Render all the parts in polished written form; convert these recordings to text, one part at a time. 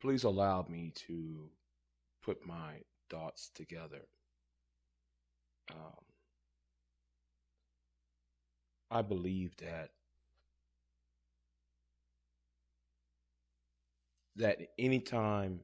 Please allow me to put my thoughts together. Um, I believe that any time,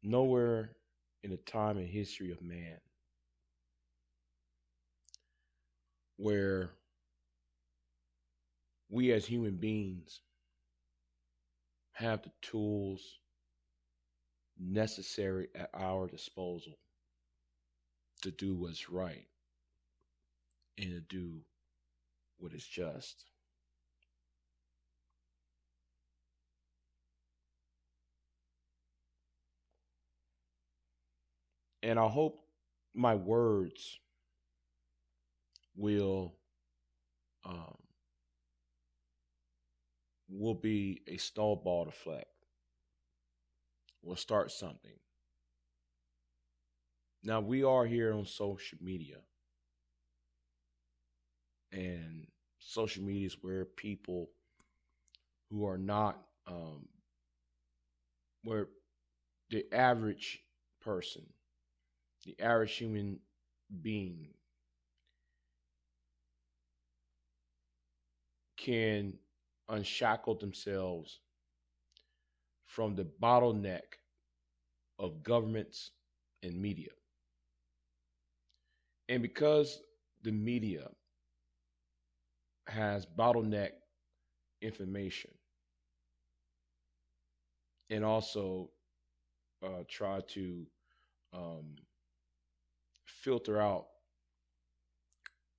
nowhere in the time and history of man, where we as human beings have the tools necessary at our disposal to do what's right and to do what is just. And I hope my words will um, will be a snowball effect. Will start something. Now we are here on social media, and social media is where people who are not where the average person, the average human being can unshackle themselves from the bottleneck of governments and media. And because the media has bottleneck information and also try to um, filter out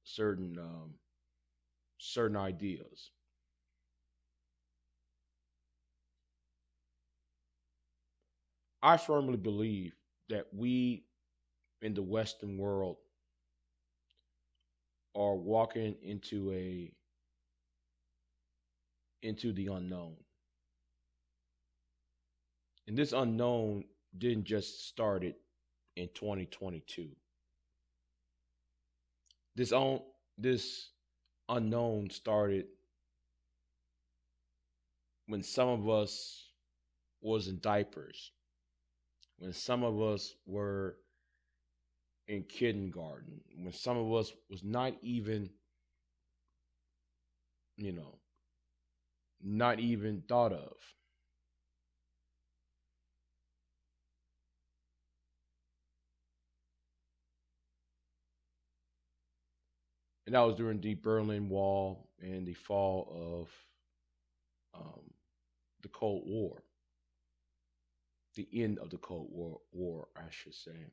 certain certain ideas. I firmly believe that we in the Western world are walking into the unknown. And this unknown didn't just start it in 2022. This unknown started when some of us was in diapers, when some of us were in kindergarten, when some of us was not even, not even thought of. And that was during the Berlin Wall and the fall of the Cold War, the end of the Cold War, I should say.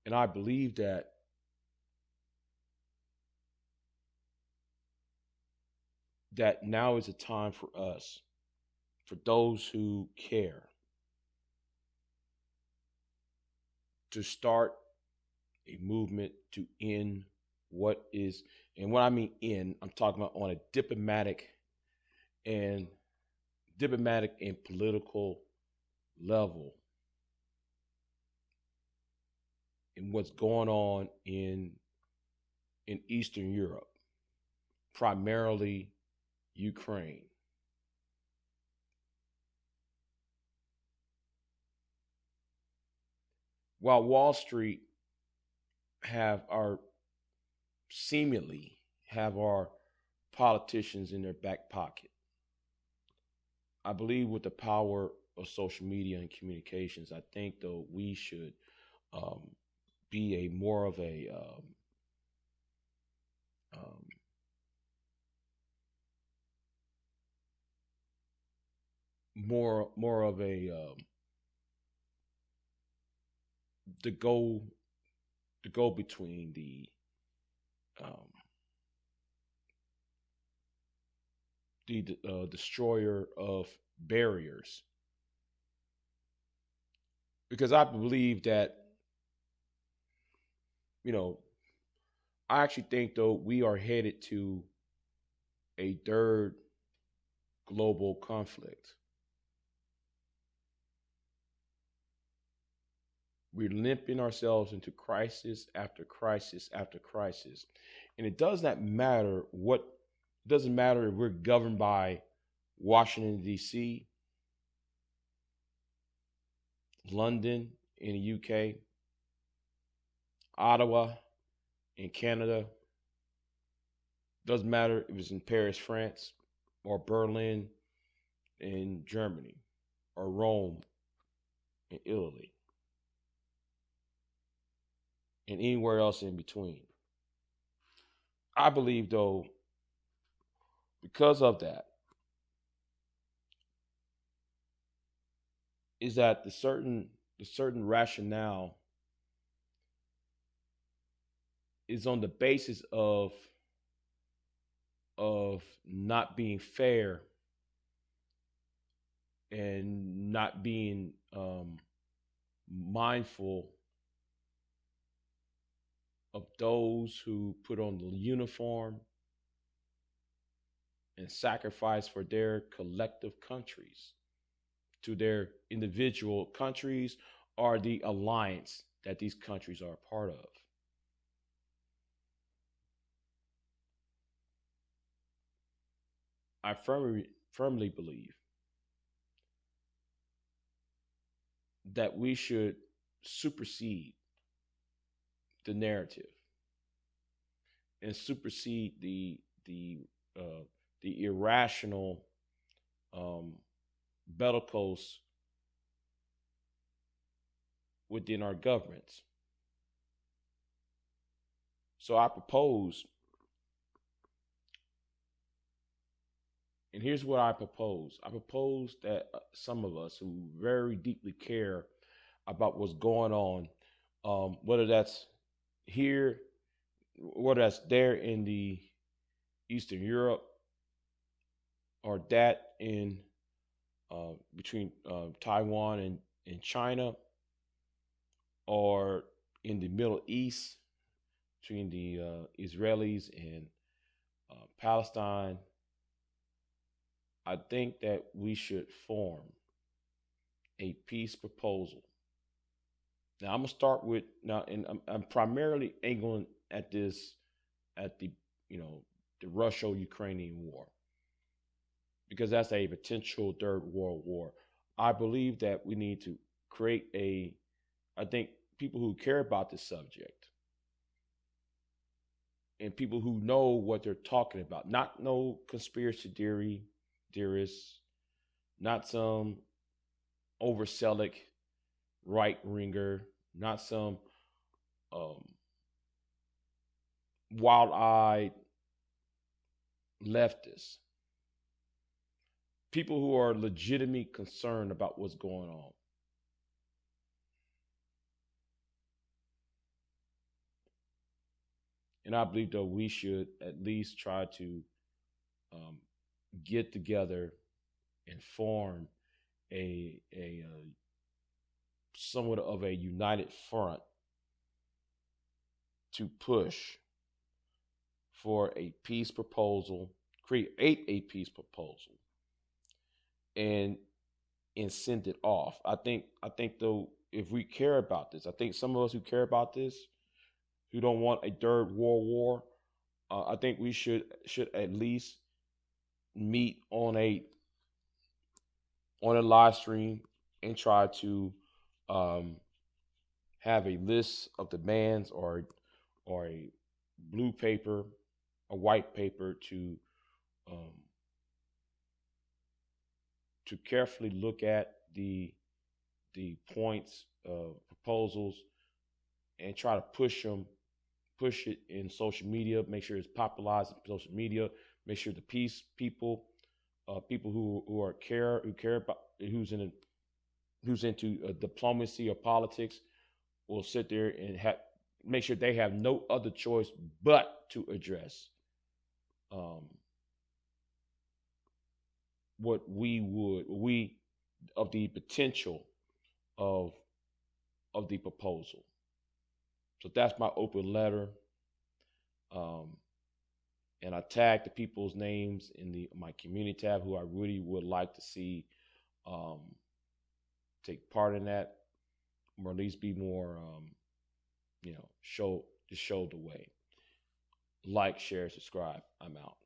And I believe that now is a time for us, for those who care, to start a movement to end what is, and what I mean end, I'm talking about on a and diplomatic and political level in what's going on in Eastern Europe, primarily Ukraine. While Wall Street seemingly have our politicians in their back pocket, I believe with the power of social media and communications, I think though we should be a more of a um, more of a the go between um, the destroyer of barriers, because I believe that I actually think though we are headed to a third global conflict. We're limping ourselves into crisis after crisis after crisis. And it does not matter it doesn't matter if we're governed by Washington, D.C., London in the UK, Ottawa in Canada. Doesn't matter if it's in Paris, France, or Berlin in Germany, or Rome in Italy, and anywhere else in between. I believe, though, because of that, is that the certain rationale is on the basis of not being fair and not being mindful of those who put on the uniform and sacrifice for their collective countries, to their individual countries, or the alliance that these countries are a part of. I firmly believe that we should supersede the narrative and supersede uh, the irrational um, bellicose within our governments. So I propose, and here's what I propose. I propose that some of us who very deeply care about what's going on, whether that's here, whether that's there in the Eastern Europe, or that in between Taiwan and China, or in the Middle East between the Israelis and Palestine. I think that we should form a peace proposal. Now I'm gonna start with now, and I'm primarily angling at this at the Russo-Ukrainian war, because that's a potential third world war. I believe that we need to create a. I think people who care about this subject and people who know what they're talking about, not no conspiracy theorists, not some overzealous right winger, not some um, wild eyed leftists, people who are legitimately concerned about what's going on. And I believe that we should at least try to um, get together and form a somewhat of a united front to push for a peace proposal, create a peace proposal, and send it off. I think though, if we care about this, I think some of us who care about this, who don't want a third world war, I think we should at least meet on a live stream and try to um, have a list of demands, or a blue paper, a white paper um, to carefully look at the points of proposals and try to push it in social media, make sure it's popularized in social media, make sure the peace people, people who care about, who's into diplomacy or politics, will sit there and make sure they have no other choice but to address um, what we of the potential of the proposal. So that's my open letter. Um, and I tag the people's names in the my community tab who I really would like to see um, take part in that, or at least be more, show the way. Like, share, subscribe. I'm out.